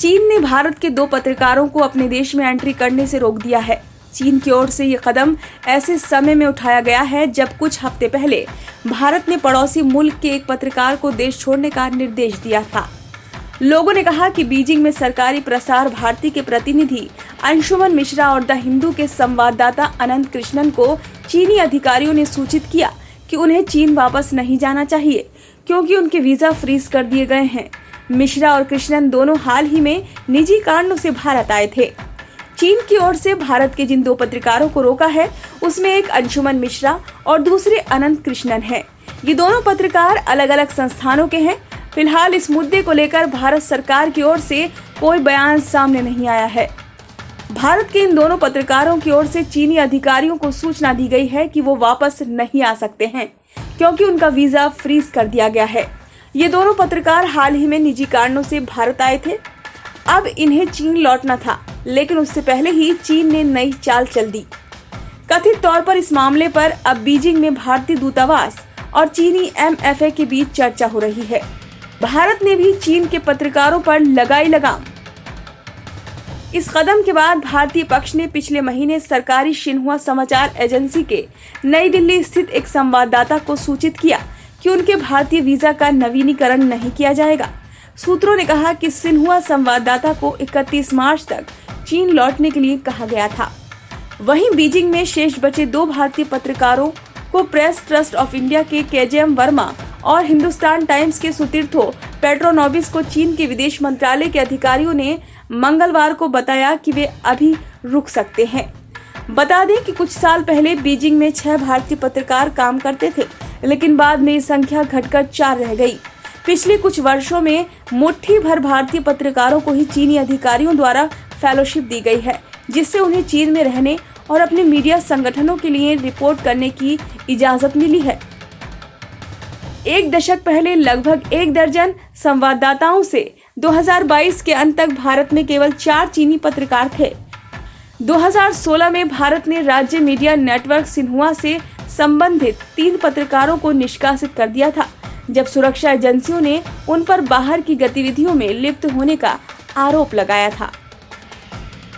चीन ने भारत के 2 पत्रकारों को अपने देश में एंट्री करने से रोक दिया है। चीन की ओर से ये कदम ऐसे समय में उठाया गया है जब कुछ हफ्ते पहले भारत ने पड़ोसी मुल्क के एक पत्रकार को देश छोड़ने का निर्देश दिया था। लोगों ने कहा कि बीजिंग में सरकारी प्रसार भारती के प्रतिनिधि अंशुमन मिश्रा और द हिंदू के संवाददाता अनंत कृष्णन को चीनी अधिकारियों ने सूचित किया कि उन्हें चीन वापस नहीं जाना चाहिए क्योंकि उनके वीजा फ्रीज कर दिए गए हैं। मिश्रा और कृष्णन दोनों हाल ही में निजी कारणों से भारत आए थे। चीन की ओर से भारत के जिन 2 पत्रकारों को रोका है उसमें एक अंशुमन मिश्रा और दूसरे अनंत कृष्णन हैं। ये दोनों पत्रकार अलग अलग संस्थानों के हैं। फिलहाल इस मुद्दे को लेकर भारत सरकार की ओर से कोई बयान सामने नहीं आया है। भारत के इन दोनों पत्रकारों की ओर से चीनी अधिकारियों को सूचना दी गई है कि वो वापस नहीं आ सकते हैं क्योंकि उनका वीजा फ्रीज कर दिया गया है। ये दोनों पत्रकार हाल ही में निजी कारणों से भारत आए थे। अब इन्हें चीन लौटना था, लेकिन उससे पहले ही चीन ने नई चाल चल दी। कथित तौर पर इस मामले पर अब बीजिंग में भारतीय दूतावास और चीनी MFA के बीच चर्चा हो रही है। भारत ने भी चीन के पत्रकारों पर लगाई लगाम। इस कदम के बाद भारतीय पक्ष ने पिछले महीने सरकारी शिन्हुआ समाचार एजेंसी के नई दिल्ली स्थित एक संवाददाता को सूचित किया कि उनके भारतीय वीजा का नवीनीकरण नहीं किया जाएगा। सूत्रों ने कहा कि सिन्हुआ संवाददाता को 31 मार्च तक चीन लौटने के लिए कहा गया था। वहीं बीजिंग में शेष बचे 2 भारतीय पत्रकारों को प्रेस ट्रस्ट ऑफ इंडिया के KJM वर्मा और हिंदुस्तान टाइम्स के सुतीर्थो पेट्रोनोबिस को चीन के विदेश मंत्रालय के अधिकारियों ने मंगलवार को बताया कि वे अभी रुक सकते हैं। बता दें कि कुछ साल पहले बीजिंग में 6 भारतीय पत्रकार काम करते थे, लेकिन बाद में ये संख्या घटकर 4 रह गई। पिछले कुछ वर्षों में मुट्ठी भर भारतीय पत्रकारों को ही चीनी अधिकारियों द्वारा फेलोशिप दी गई है, जिससे उन्हें चीन में रहने और अपने मीडिया संगठनों के लिए रिपोर्ट करने की इजाजत मिली है। एक दशक पहले लगभग 1 दर्जन संवाददाताओं से 2022 के अंत तक भारत में केवल 4 चीनी पत्रकार थे। 2016 में भारत ने राज्य मीडिया नेटवर्क सिन्हुआ से संबंधित 3 पत्रकारों को निष्कासित कर दिया था, जब सुरक्षा एजेंसियों ने उन पर बाहर की गतिविधियों में लिप्त होने का आरोप लगाया था।